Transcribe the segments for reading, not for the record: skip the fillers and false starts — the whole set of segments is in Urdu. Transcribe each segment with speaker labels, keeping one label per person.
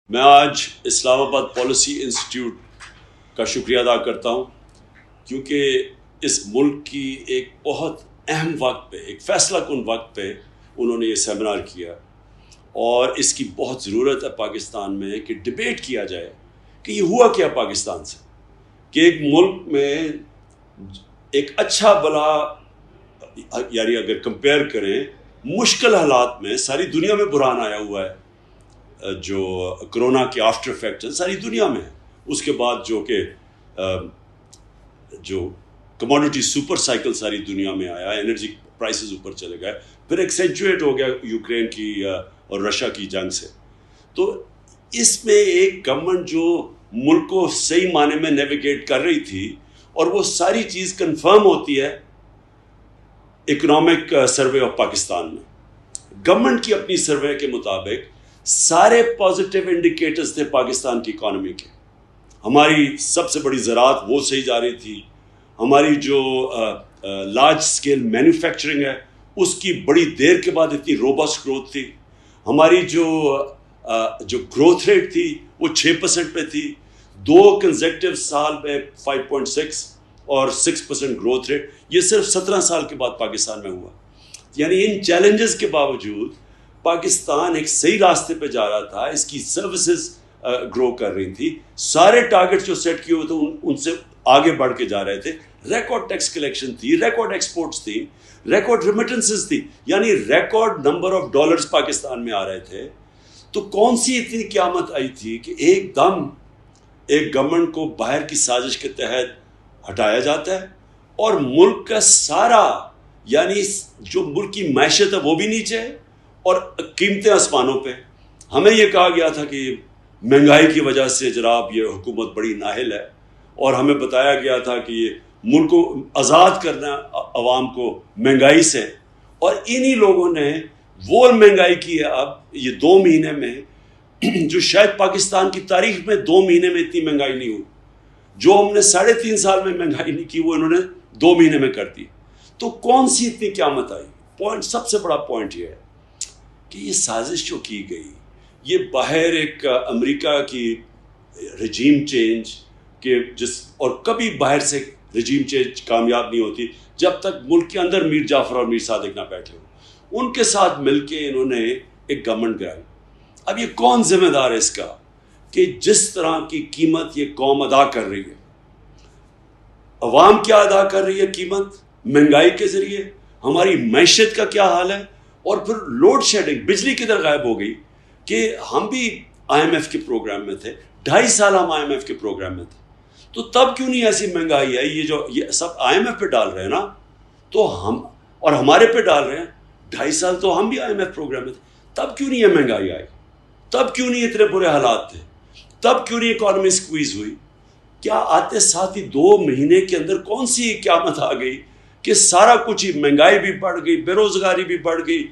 Speaker 1: میں آج اسلام آباد پالیسی انسٹیٹیوٹ کا شکریہ ادا کرتا ہوں کیونکہ اس ملک کی ایک بہت اہم وقت پہ، ایک فیصلہ کن وقت پہ انہوں نے یہ سیمینار کیا، اور اس کی بہت ضرورت ہے پاکستان میں کہ ڈبیٹ کیا جائے کہ یہ ہوا کیا پاکستان سے، کہ ایک ملک میں ایک اچھا بلا، یعنی اگر کمپیئر کریں مشکل حالات میں، ساری دنیا میں بحران آیا ہوا ہے، جو کرونا کے آفٹر افیکٹ ساری دنیا میں ہے، اس کے بعد جو کموڈٹی سپر سائیکل ساری دنیا میں آیا، انرجی پرائسز اوپر چلے گئے، پھر ایکسینچویٹ ہو گیا یوکرین کی اور رشیا کی جنگ سے۔ تو اس میں ایک گورنمنٹ جو ملک کو صحیح معنی میں نیویگیٹ کر رہی تھی، اور وہ ساری چیز کنفرم ہوتی ہے اکنامک سروے آف پاکستان میں۔ گورنمنٹ کی اپنی سروے کے مطابق سارے پازیٹیو انڈیکیٹرز تھے پاکستان کی اکانومی کے۔ ہماری سب سے بڑی زراعت وہ صحیح جا رہی تھی، ہماری جو لارج اسکیل مینوفیکچرنگ ہے اس کی بڑی دیر کے بعد اتنی روبسٹ گروتھ تھی، ہماری جو گروتھ ریٹ تھی وہ 6% پہ تھی، 2 کنزیکٹیو سال میں 5.6 اور 6% گروتھ ریٹ، یہ صرف 17 سال کے بعد پاکستان میں ہوا۔ یعنی ان چیلنجز کے باوجود پاکستان ایک صحیح راستے پہ جا رہا تھا، اس کی سروسز گرو کر رہی تھی، سارے ٹارگٹ جو سیٹ کیے ہوئے تھے ان سے آگے بڑھ کے جا رہے تھے، ریکارڈ ٹیکس کلیکشن تھی، ریکارڈ ایکسپورٹس تھی، ریکارڈ ریمیٹنسز تھی، یعنی record number of dollars Pakistan میں آ رہے تھے۔ تو کون سی اتنی قیامت آئی تھی کہ ایک دم ایک گورنمنٹ کو باہر کی سازش کے تحت ہٹایا جاتا ہے، اور ملک کا سارا، یعنی جو ملک کی معیشت ہے وہ بھی نیچے ہے اور قیمتیں آسمانوں پہ۔ ہمیں یہ کہا گیا تھا کہ مہنگائی کی وجہ سے جناب یہ حکومت بڑی نااہل ہے، اور ہمیں بتایا گیا تھا کہ یہ ملک کو آزاد کرنا عوام کو مہنگائی سے، اور انہی لوگوں نے وہ مہنگائی کی ہے اب یہ 2 مہینے میں، جو شاید پاکستان کی تاریخ میں 2 مہینے میں اتنی مہنگائی نہیں ہوئی، جو ہم نے 3.5 سال میں مہنگائی نہیں کی وہ انہوں نے 2 مہینے میں کر دی۔ تو کون سی اتنی قیامت آئی؟ پوائنٹ، سب سے بڑا پوائنٹ یہ ہے کہ یہ سازش جو کی گئی، یہ باہر ایک امریکہ کی رجیم چینج کے اور کبھی باہر سے رجیم چینج کامیاب نہیں ہوتی جب تک ملک کے اندر میر جعفر اور میر صادق نہ بیٹھے ہو، ان کے ساتھ مل کے انہوں نے ایک گورنمنٹ گرائی۔ اب یہ کون ذمہ دار ہے اس کا کہ جس طرح کی قیمت یہ قوم ادا کر رہی ہے، عوام کیا ادا کر رہی ہے قیمت مہنگائی کے ذریعے، ہماری معیشت کا کیا حال ہے، اور پھر لوڈ شیڈنگ، بجلی کدھر غائب ہو گئی کہ ہم بھی آئی ایم ایف کے پروگرام میں تھے، 2.5 سال ہم آئی ایم ایف کے پروگرام میں تھے، تو تب کیوں نہیں ایسی مہنگائی ہے؟ یہ سب آئی ایم ایف پہ ڈال رہے ہیں نا، تو ہم اور ہمارے پہ ڈال رہے ہیں، 2.5 سال تو ہم بھی آئی ایم ایف پروگرام میں تھے، تب کیوں نہیں یہ مہنگائی آئی؟ تب کیوں نہیں اتنے برے حالات تھے؟ تب کیوں نہیں اکانومی اسکویز ہوئی؟ کیا آتے ساتھ ہی 2 مہینے کے اندر کون سی قیامت آ گئی کہ سارا کچھ ہی، مہنگائی بھی بڑھ گئی، بے روزگاری بھی بڑھ گئی،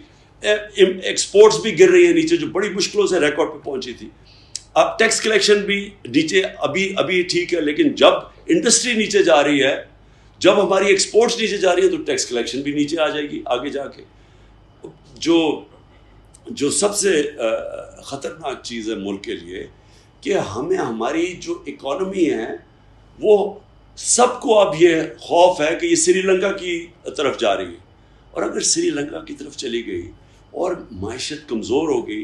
Speaker 1: ایکسپورٹس بھی گر رہی ہیں نیچے، جو بڑی مشکلوں سے ریکارڈ پہ پہنچی تھی، اب ٹیکس کلیکشن بھی نیچے، ابھی ٹھیک ہے، لیکن جب انڈسٹری نیچے جا رہی ہے، جب ہماری ایکسپورٹس نیچے جا رہی ہیں، تو ٹیکس کلیکشن بھی نیچے آ جائے گی آگے جا کے۔ جو سب سے خطرناک چیز ہے ملک کے لیے کہ ہماری جو اکانومی ہے وہ سب کو اب یہ خوف ہے کہ یہ سری لنکا کی طرف جا رہی ہے، اور اگر سری لنکا کی طرف چلی گئی اور معیشت کمزور ہو گئی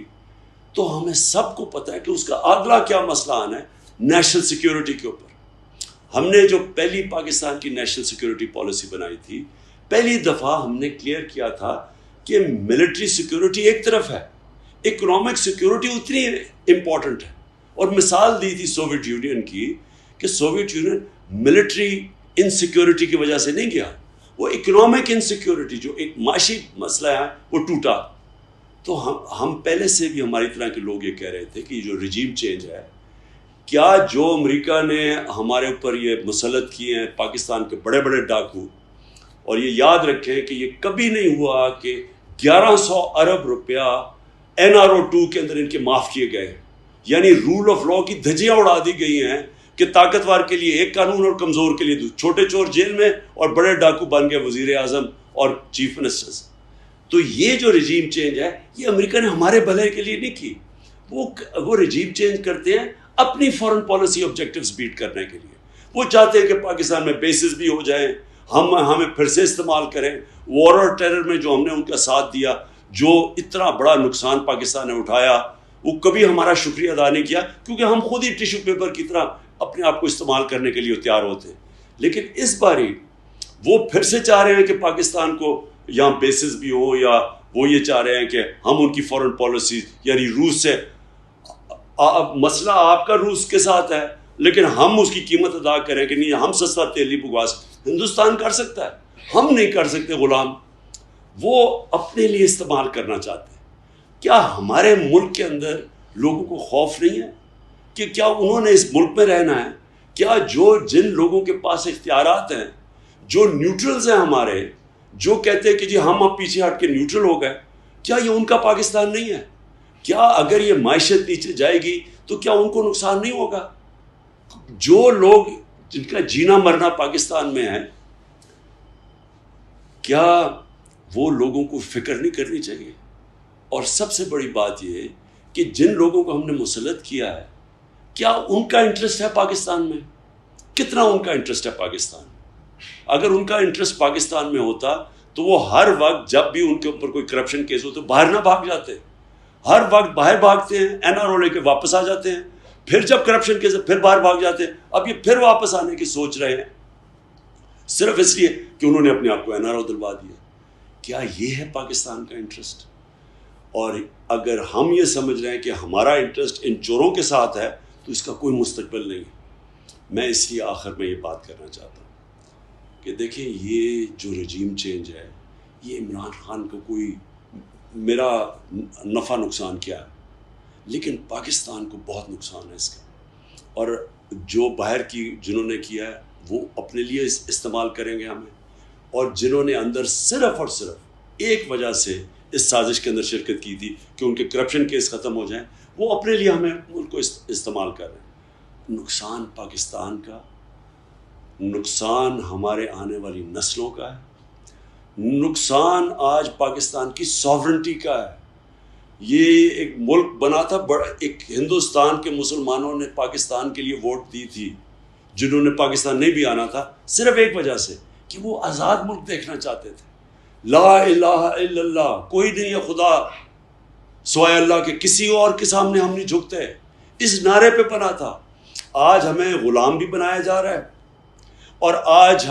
Speaker 1: تو ہمیں سب کو پتہ ہے کہ اس کا اگلا کیا مسئلہ آنا ہے، نیشنل سیکیورٹی کے اوپر۔ ہم نے جو پہلی پاکستان کی نیشنل سیکیورٹی پالیسی بنائی تھی، پہلی دفعہ ہم نے کلیئر کیا تھا کہ ملٹری سیکیورٹی ایک طرف ہے، اکنامک سیکیورٹی اتنی امپورٹنٹ ہے، اور مثال دی تھی سوویت یونین کی کہ سوویت یونین ملٹری انسیکیورٹی کی وجہ سے نہیں گیا، وہ اکنامک انسیکیورٹی جو ایک معاشی مسئلہ ہے وہ ٹوٹا۔ تو ہم پہلے سے بھی ہماری طرح کے لوگ یہ کہہ رہے تھے کہ یہ جو رجیم چینج ہے، کیا جو امریکہ نے ہمارے اوپر یہ مسلط کیے ہیں پاکستان کے بڑے بڑے ڈاکو، اور یہ یاد رکھیں کہ یہ کبھی نہیں ہوا کہ 1100 ارب روپیہ NRO2 کے اندر ان کے معاف کیے گئے ہیں، یعنی رول آف لا کی دھجیاں اڑا دی گئی ہیں کہ طاقتور کے لیے ایک قانون اور کمزور کے لیے چھوٹے چور جیل میں، اور بڑے ڈاکو بن گئے وزیر اعظم اور چیف منسٹرز۔ تو یہ جو رجیم چینج ہے یہ امریکہ نے ہمارے بھلے کے لیے نہیں کی، وہ رجیم چینج کرتے ہیں اپنی فورن پالیسی آبجیکٹیوز بیٹ کرنے کے لیے. وہ چاہتے ہیں کہ پاکستان میں بیسز بھی ہو جائیں, ہمیں پھر سے استعمال کریں. وار اور ٹیرر میں جو ہم نے ان کا ساتھ دیا, جو اتنا بڑا نقصان پاکستان نے اٹھایا, وہ کبھی ہمارا شکریہ ادا نہیں کیا, کیونکہ ہم خود ہی ٹیشو پیپر کی طرح اپنے آپ کو استعمال کرنے کے لیے تیار ہوتے ہیں. لیکن اس باری وہ پھر سے چاہ رہے ہیں کہ پاکستان کو یہاں بیسز بھی ہو, یا وہ یہ چاہ رہے ہیں کہ ہم ان کی فورن پالیسی یعنی روس سے, مسئلہ آپ کا روس کے ساتھ ہے لیکن ہم اس کی قیمت ادا کریں کہ نہیں ہم سستا تیل نہیں بکوا سکتے. ہندوستان کر سکتا ہے, ہم نہیں کر سکتے. غلام وہ اپنے لیے استعمال کرنا چاہتے ہیں. کیا ہمارے ملک کے اندر لوگوں کو خوف نہیں ہے کہ کیا انہوں نے اس ملک میں رہنا ہے؟ کیا جن لوگوں کے پاس اختیارات ہیں, جو نیوٹرلز ہیں ہمارے, جو کہتے ہیں کہ جی ہم اب پیچھے ہٹ کے نیوٹرل ہو گئے, کیا یہ ان کا پاکستان نہیں ہے؟ کیا اگر یہ معیشت نیچے جائے گی تو کیا ان کو نقصان نہیں ہوگا؟ جو لوگ جن کا جینا مرنا پاکستان میں ہے, کیا وہ لوگوں کو فکر نہیں کرنی چاہیے؟ اور سب سے بڑی بات یہ ہے کہ جن لوگوں کو ہم نے مسلط کیا ہے, کیا ان کا انٹرسٹ ہے پاکستان میں؟ کتنا ان کا انٹرسٹ ہے پاکستان میں؟ اگر ان کا انٹرسٹ پاکستان میں ہوتا تو وہ ہر وقت جب بھی ان کے اوپر کوئی کرپشن کیس ہو تو باہر نہ بھاگ جاتے. ہر وقت باہر بھاگتے ہیں, NRO لے کے واپس آ جاتے ہیں, پھر جب کرپشن کیس پھر باہر بھاگ جاتے ہیں. اب یہ پھر واپس آنے کی سوچ رہے ہیں صرف اس لیے کہ انہوں نے اپنے آپ کو NRO دلوا دیا. کیا یہ ہے پاکستان کا انٹرسٹ؟ اور اگر ہم یہ سمجھ رہے ہیں کہ ہمارا انٹرسٹ ان چوروں کے ساتھ ہے تو اس کا کوئی مستقبل نہیں. میں اس لیے آخر میں یہ بات کرنا چاہتا ہوں کہ دیکھیں, یہ جو رجیم چینج ہے, یہ عمران خان کو کوئی میرا نفع نقصان کیا ہے, لیکن پاکستان کو بہت نقصان ہے اس کا. اور جو باہر کی جنہوں نے کیا ہے وہ اپنے لیے استعمال کریں گے ہمیں, اور جنہوں نے اندر صرف اور صرف ایک وجہ سے اس سازش کے اندر شرکت کی تھی کہ ان کے کرپشن کیس ختم ہو جائیں, وہ اپنے لیے ہمیں ملک کو استعمال کر رہے ہیں. نقصان پاکستان کا, نقصان ہمارے آنے والی نسلوں کا ہے, نقصان آج پاکستان کی ساورنٹی کا ہے. یہ ایک ملک بنا تھا بڑا, ایک ہندوستان کے مسلمانوں نے پاکستان کے لیے ووٹ دی تھی, جنہوں نے پاکستان نہیں بھی آنا تھا, صرف ایک وجہ سے کہ وہ آزاد ملک دیکھنا چاہتے تھے. لا الہ الا اللہ, کوئی نہیں ہے خدا سوائے اللہ کے, کسی اور کے سامنے ہم نہیں جھکتے, اس نعرے پہ بنا تھا. آج ہمیں غلام بھی بنایا جا رہا ہے, اور آج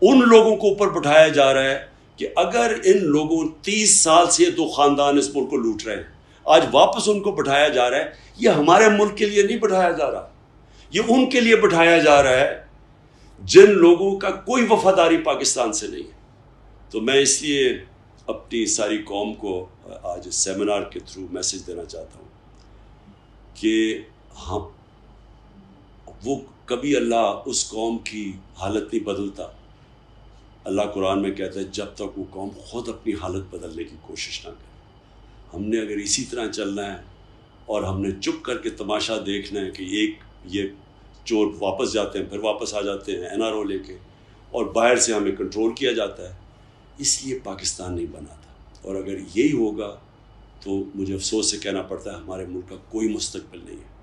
Speaker 1: ان لوگوں کو اوپر بٹھایا جا رہا ہے کہ اگر ان لوگوں 30 سال سے 2 خاندان اس ملک کو لوٹ رہے ہیں, آج واپس ان کو بٹھایا جا رہا ہے. یہ ہمارے ملک کے لیے نہیں بٹھایا جا رہا, یہ ان کے لیے بٹھایا جا رہا ہے جن لوگوں کا کوئی وفاداری پاکستان سے نہیں ہے. تو میں اس لیے اپنی ساری قوم کو آج اس سیمینار کے تھرو میسج دینا چاہتا ہوں کہ ہم وہ کبھی اللہ اس قوم کی حالت نہیں بدلتا. اللہ قرآن میں کہتا ہے جب تک وہ قوم خود اپنی حالت بدلنے کی کوشش نہ کرے. ہم نے اگر اسی طرح چلنا ہے اور ہم نے چپ کر کے تماشا دیکھنا ہے کہ یہ چور واپس جاتے ہیں پھر واپس آ جاتے ہیں NRO لے کے, اور باہر سے ہمیں کنٹرول کیا جاتا ہے, اس لیے پاکستان نہیں بنا تھا. اور اگر یہی ہوگا تو مجھے افسوس سے کہنا پڑتا ہے ہمارے ملک کا کوئی مستقبل نہیں ہے.